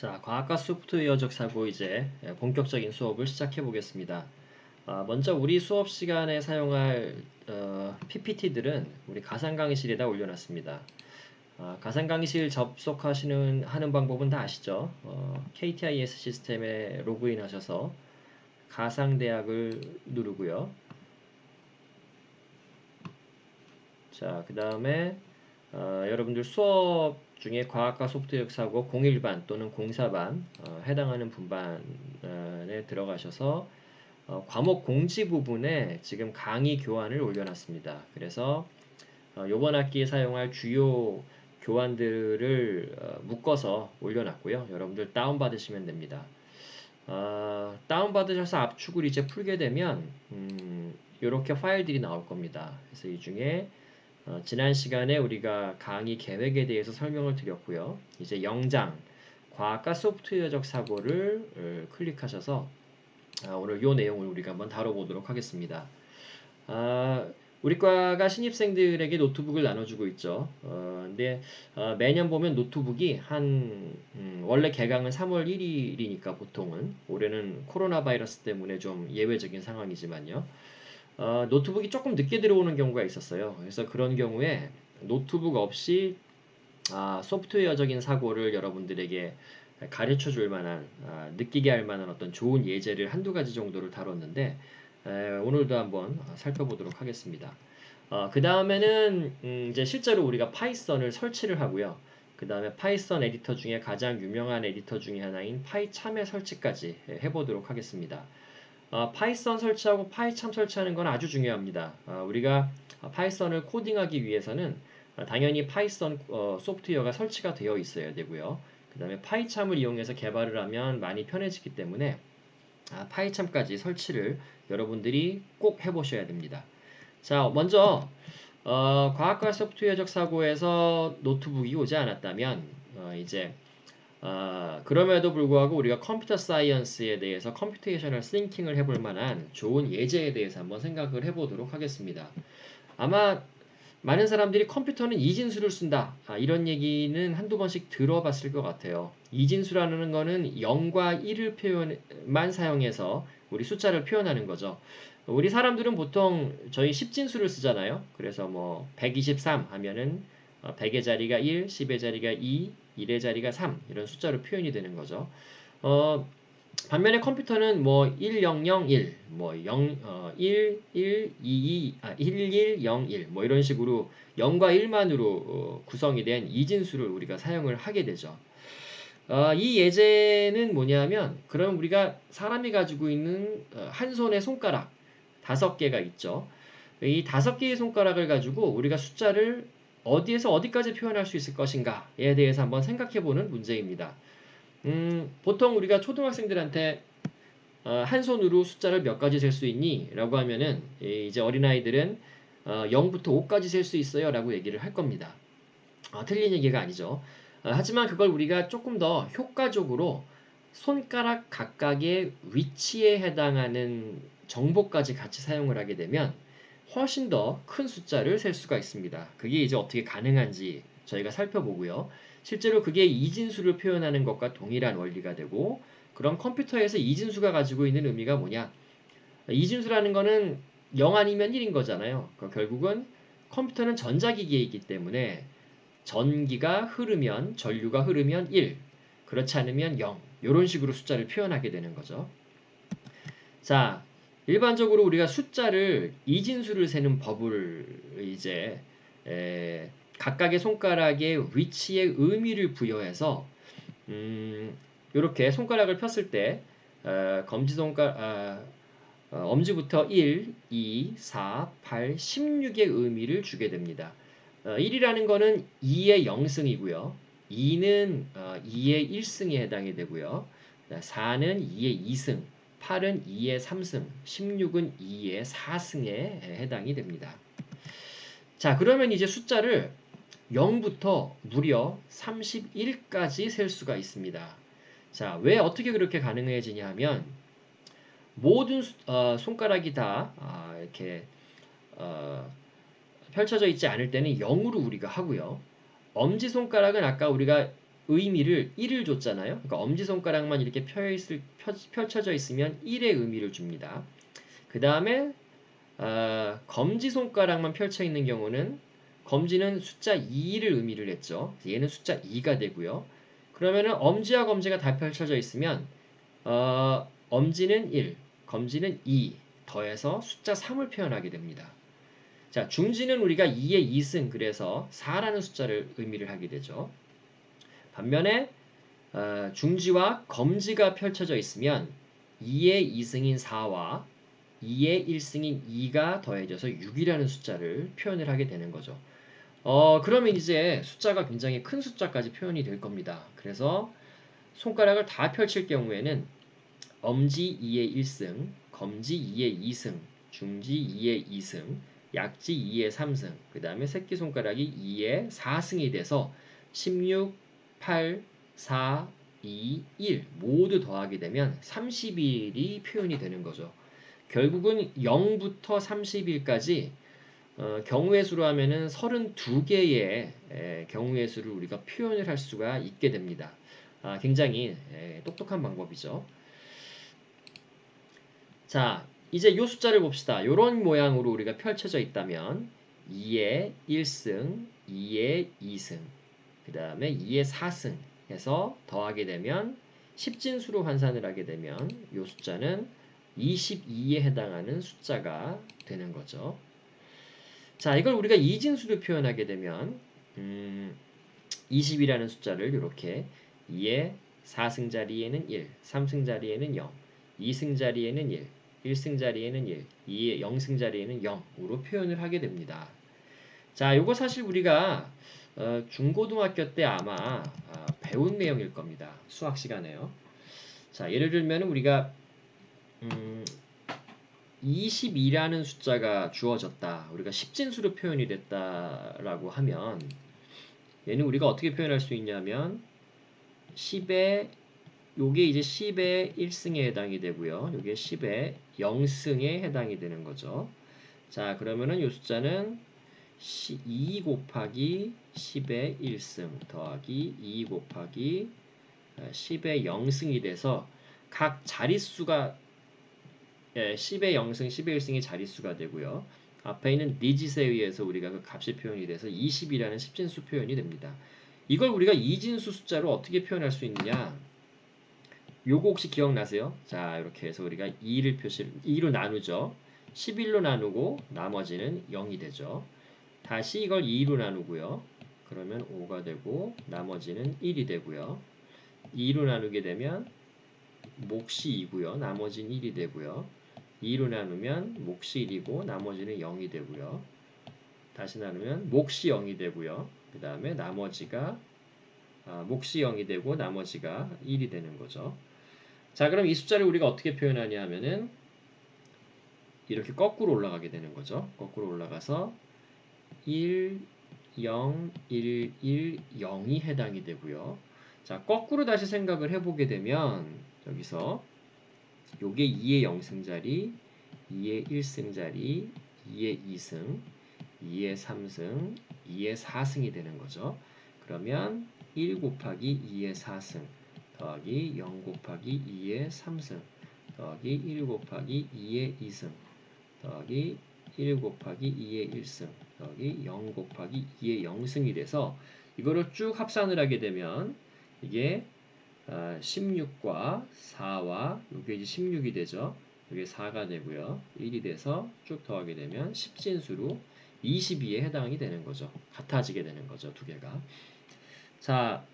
자, 과학과 소프트웨어적 사고 이제 본격적인 수업을 시작해 보겠습니다. 먼저 우리 수업 시간에 사용할 PPT들은 우리 가상 강의실에다 올려놨습니다. 가상 강의실 접속하시는 하는 방법은 다 아시죠? KTIS 시스템에 로그인하셔서 가상대학을 누르고요. 자, 그 다음에 여러분들 수업 중에 과학과 소프트웨어 사고 01반 또는 04반 해당하는 분반에 들어가셔서 과목 공지 부분에 지금 강의 교환을 올려놨습니다. 그래서 이번 학기에 사용할 주요 교환들을 묶어서 올려놨고요. 여러분들 다운받으시면 됩니다. 다운받으셔서 압축을 이제 풀게 되면 이렇게 파일들이 나올 겁니다. 그래서 이 중에 지난 시간에 우리가 강의 계획에 대해서 설명을 드렸고요. 이제 영장, 과학과 소프트웨어적 사고를 클릭하셔서 오늘 이 내용을 우리가 한번 다뤄보도록 하겠습니다. 우리 과가 신입생들에게 노트북을 나눠주고 있죠. 근데 매년 보면 노트북이 원래 개강은 3월 1일이니까 보통은 올해는 코로나 바이러스 때문에 좀 예외적인 상황이지만요. 노트북이 조금 늦게 들어오는 경우가 있었어요. 그래서 그런 경우에 노트북 없이 소프트웨어적인 사고를 여러분들에게 가르쳐 줄 만한, 느끼게 할 만한 어떤 좋은 예제를 한두 가지 정도를 다뤘는데, 오늘도 한번 살펴보도록 하겠습니다. 그 다음에는, 이제 실제로 우리가 파이썬을 설치를 하고요. 그 다음에 파이썬 에디터 중에 가장 유명한 에디터 중에 하나인 파이참의 설치까지 해보도록 하겠습니다. 파이썬 설치하고 파이참 설치하는 건 아주 중요합니다. 우리가 파이썬을 코딩하기 위해서는 당연히 파이썬 소프트웨어가 설치가 되어 있어야 되고요. 그 다음에 파이참을 이용해서 개발을 하면 많이 편해지기 때문에 파이참까지 설치를 여러분들이 꼭 해보셔야 됩니다. 자, 먼저 과학과 소프트웨어적 사고에서 노트북이 오지 않았다면 이제 그럼에도 불구하고 우리가 컴퓨터 사이언스에 대해서 컴퓨테이셔널 싱킹을 해볼 만한 좋은 예제에 대해서 한번 생각을 해보도록 하겠습니다. 아마 많은 사람들이 컴퓨터는 이진수를 쓴다. 이런 얘기는 한두 번씩 들어봤을 것 같아요. 이진수라는 거는 0과 1을 표현만 사용해서 우리 숫자를 표현하는 거죠. 우리 사람들은 보통 저희 10진수를 쓰잖아요. 그래서 뭐 123 하면은 100의 자리가 1, 10의 자리가 2, 1의 자리가 3 이런 숫자로 표현이 되는 거죠. 반면에 컴퓨터는 뭐 1001, 뭐 1, 1, 2, 1101, 뭐 이런 식으로 0과 1만으로 구성이 된 이진수를 우리가 사용을 하게 되죠. 이 예제는 뭐냐면, 그럼 우리가 사람이 가지고 있는 한 손의 손가락 5개가 있죠. 이 5개의 손가락을 가지고 우리가 숫자를 어디에서 어디까지 표현할 수 있을 것인가에 대해서 한번 생각해보는 문제입니다. 보통 우리가 초등학생들한테 한 손으로 숫자를 몇 가지 셀 수 있니? 라고 하면은 이제 어린아이들은 0부터 5까지 셀 수 있어요 라고 얘기를 할 겁니다. 틀린 얘기가 아니죠. 하지만 그걸 우리가 조금 더 효과적으로 손가락 각각의 위치에 해당하는 정보까지 같이 사용을 하게 되면 훨씬 더 큰 숫자를 셀 수가 있습니다. 그게 이제 어떻게 가능한지 저희가 살펴보고요. 실제로 그게 이진수를 표현하는 것과 동일한 원리가 되고, 그럼 컴퓨터에서 이진수가 가지고 있는 의미가 뭐냐? 이진수라는 거는 0 아니면 1인 거잖아요. 결국은 컴퓨터는 전자기기이기 때문에 전기가 흐르면, 전류가 흐르면 1, 그렇지 않으면 0, 이런 식으로 숫자를 표현하게 되는 거죠. 자, 일반적으로 우리가 숫자를 이진수를 세는 법을 이제 각각의 손가락의 위치에 의미를 부여해서 이렇게 손가락을 폈을 때 엄지부터 1, 2, 4, 8, 16의 의미를 주게 됩니다. 1이라는 거는 2의 0승이고요. 2는 2의 1승에 해당이 되고요. 4는 2의 2승, 8은 2의 3승, 16은 2의 4승에 해당이 됩니다. 자, 그러면 이제 숫자를 0부터 무려 31까지 셀 수가 있습니다. 자, 왜 어떻게 그렇게 가능해지냐 하면, 모든 손가락이 다 이렇게 펼쳐져 있지 않을 때는 0으로 우리가 하고요. 엄지손가락은 아까 우리가 의미를 1을 줬잖아요. 그러니까 엄지손가락만 이렇게 펼쳐져 있으면 1의 의미를 줍니다. 그 다음에 검지손가락만 펼쳐 있는 경우는 검지는 숫자 2를 의미를 했죠. 얘는 숫자 2가 되고요. 그러면은 엄지와 검지가 다 펼쳐져 있으면 엄지는 1, 검지는 2 더해서 숫자 3을 표현하게 됩니다. 자, 중지는 우리가 2의 2승 그래서 4라는 숫자를 의미를 하게 되죠. 반면에 중지와 검지가 펼쳐져 있으면 2의 2승인 4와 2의 1승인 2가 더해져서 6이라는 숫자를 표현을 하게 되는 거죠. 그러면 이제 숫자가 굉장히 큰 숫자까지 표현이 될 겁니다. 그래서 손가락을 다 펼칠 경우에는 엄지 2의 1승, 검지 2의 2승, 중지 2의 2승, 약지 2의 3승, 그 다음에 새끼손가락이 2의 4승이 돼서 16, 8, 4, 2, 1 모두 더하게 되면 30일이 표현이 되는 거죠. 결국은 0부터 30일까지 경우의 수로 하면은 32개의 경우의 수를 우리가 표현을 할 수가 있게 됩니다. 굉장히 똑똑한 방법이죠. 자, 이제 이 숫자를 봅시다. 이런 모양으로 우리가 펼쳐져 있다면 2의 1승, 2의 2승, 그 다음에 2의 4승 해서 더하게 되면 10진수로 환산을 하게 되면 이 숫자는 22에 해당하는 숫자가 되는 거죠. 자, 이걸 우리가 이진수로 표현하게 되면 20이라는 숫자를 이렇게 2의 4승 자리에는 1, 3승 자리에는 0, 2승 자리에는 1, 1승 자리에는 1, 2의 0승 자리에는 0으로 표현을 하게 됩니다. 자, 요거 사실 우리가 중고등학교 때 아마 배운 내용일 겁니다. 수학 시간에요. 자, 예를 들면 우리가 22라는 숫자가 주어졌다. 우리가 10진수로 표현이 됐다라고 하면 얘는 우리가 어떻게 표현할 수 있냐면 10의 요게 이제 10의 1승에 해당이 되고요. 요게 10의 0승에 해당이 되는 거죠. 자, 그러면은 요 숫자는 2 곱하기 10의 1승 더하기 2 곱하기 10의 0승이 돼서 각 자릿수가 10의 0승, 10의 1승이 자릿수가 되고요. 앞에 있는 니짓에 의해서 우리가 그 값이 표현이 돼서 20이라는 10진수 표현이 됩니다. 이걸 우리가 이진수 숫자로 어떻게 표현할 수 있느냐? 요거 혹시 기억나세요? 자, 이렇게 해서 우리가 2로 나누죠. 11로 나누고 나머지는 0이 되죠. 다시 이걸 2로 나누고요. 그러면 5가 되고 나머지는 1이 되고요. 2로 나누게 되면 몫이 2고요. 나머지는 1이 되고요. 2로 나누면 몫이 1이고 나머지는 0이 되고요. 다시 나누면 몫이 0이 되고요. 그 다음에 나머지가 몫이 0이 되고 나머지가 1이 되는 거죠. 자, 그럼 이 숫자를 우리가 어떻게 표현하냐 하면은 이렇게 거꾸로 올라가게 되는 거죠. 거꾸로 올라가서 1, 0, 1, 1, 0이 해당이 되고요. 자, 거꾸로 다시 생각을 해보게 되면 여기서 요게 2의 0승 자리, 2의 1승 자리, 2의 2승, 2의 3승, 2의 4승이 되는 거죠. 그러면 1 곱하기 2의 4승 더하기 0 곱하기 2의 3승 더하기 1 곱하기 2의 2승 더하기 1 곱하기 2의 1승 더하기 0 곱하기 2의 0승이 돼서 이거를 쭉 합산을 하게 되면 이게 16과 4와 이게 이제 16이 되죠. 이게 4가 되고요. 1이 돼서 쭉 더하게 되면 10진수로 22에 해당이 되는 거죠. 같아지게 되는 거죠. 두 개가. 자,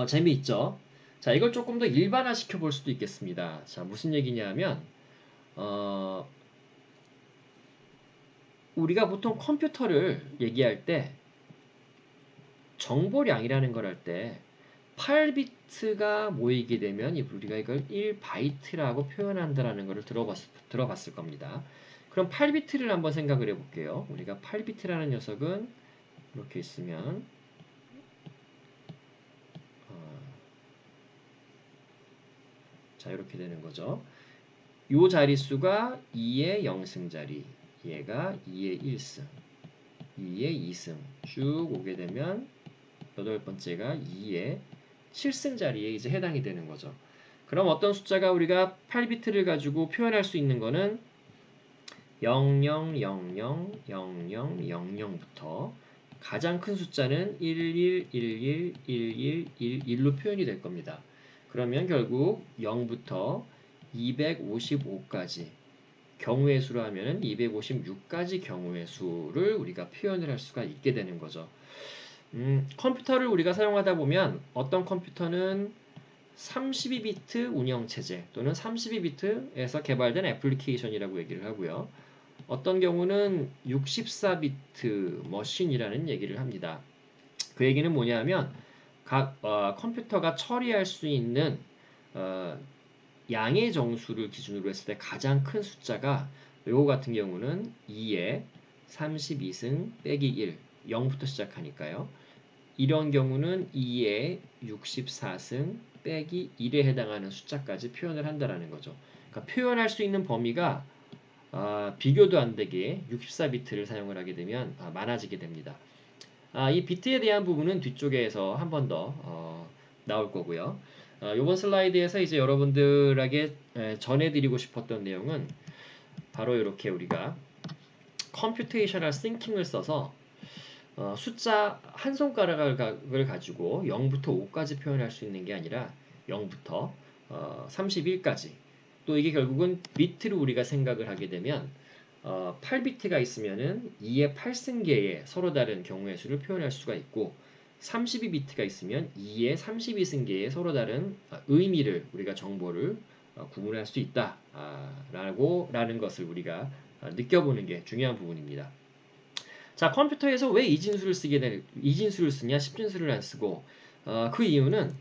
재미있죠? 자, 이걸 조금 더 일반화 시켜 볼 수도 있겠습니다. 자, 무슨 얘기냐 하면 우리가 보통 컴퓨터를 얘기할 때 정보량이라는 걸 할 때 8비트가 모이게 되면 우리가 이걸 1바이트라고 표현한다라는 것을 들어봤을 겁니다. 그럼 8비트를 한번 생각을 해볼게요. 우리가 8비트라는 녀석은 이렇게 있으면 자, 이렇게 되는 거죠. 요 자릿수가 2의 0승 자리, 얘가 2의 1승, 2의 2승 쭉 오게 되면 여덟 번째가 2의 실승 자리에 이제 해당이 되는 거죠. 그럼 어떤 숫자가 우리가 8비트를 가지고 표현할 수 있는 거는 00000000부터 가장 큰 숫자는 11111111로 표현이 될 겁니다. 그러면 결국 0부터 255까지 경우의 수로 하면은 256까지 경우의 수를 우리가 표현을 할 수가 있게 되는 거죠. 컴퓨터를 우리가 사용하다 보면 어떤 컴퓨터는 32비트 운영체제 또는 32비트에서 개발된 애플리케이션이라고 얘기를 하고요. 어떤 경우는 64비트 머신이라는 얘기를 합니다. 그 얘기는 뭐냐면 각 컴퓨터가 처리할 수 있는 어, 양의 정수를 기준으로 했을 때 가장 큰 숫자가 요거 같은 경우는 2의 32승 빼기 1, 0부터 시작하니까요. 이런 경우는 2의 64승 빼기 1에 해당하는 숫자까지 표현을 한다라는 거죠. 그러니까 표현할 수 있는 범위가 비교도 안 되게 64비트를 사용을 하게 되면 많아지게 됩니다. 이 비트에 대한 부분은 뒤쪽에서 한 번 더 나올 거고요. 이번 슬라이드에서 이제 여러분들에게 전해드리고 싶었던 내용은 바로 이렇게 우리가 컴퓨테이셔널 싱킹을 써서 숫자 한 손가락을 가지고 0부터 5까지 표현할 수 있는 게 아니라 0부터 31까지 또 이게 결국은 비트로 우리가 생각을 하게 되면 8비트가 있으면은 2의 8승계의 서로 다른 경우의 수를 표현할 수가 있고 32비트가 있으면 2의 32승계의 서로 다른 의미를 우리가 정보를 구분할 수 있다 라는 것을 우리가 느껴보는 게 중요한 부분입니다. 자, 컴퓨터에서 왜 이진수를 이진수를 쓰냐, 십진수를 안 쓰고 그 이유는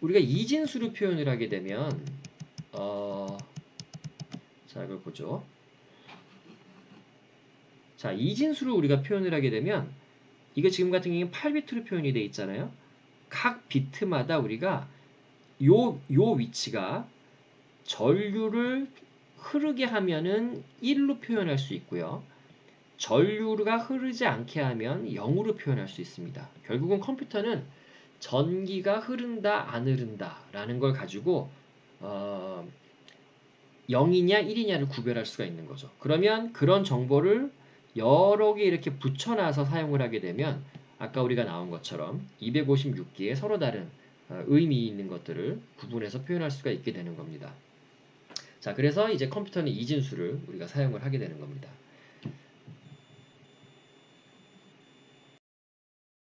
우리가 이진수로 표현을 하게 되면 자, 이걸 보죠. 자, 이진수를 우리가 표현을 하게 되면 이거 지금 같은 경우는 8비트로 표현이 되어 있잖아요. 각 비트마다 우리가 요 위치가 전류를 흐르게 하면은 1로 표현할 수 있고요. 전류가 흐르지 않게 하면 0으로 표현할 수 있습니다. 결국은 컴퓨터는 전기가 흐른다, 안 흐른다 라는 걸 가지고 0이냐 1이냐를 구별할 수가 있는 거죠. 그러면 그런 정보를 여러 개 이렇게 붙여놔서 사용을 하게 되면 아까 우리가 나온 것처럼 256개의 서로 다른 의미 있는 것들을 구분해서 표현할 수가 있게 되는 겁니다. 자, 그래서 이제 컴퓨터는 이진수를 우리가 사용을 하게 되는 겁니다.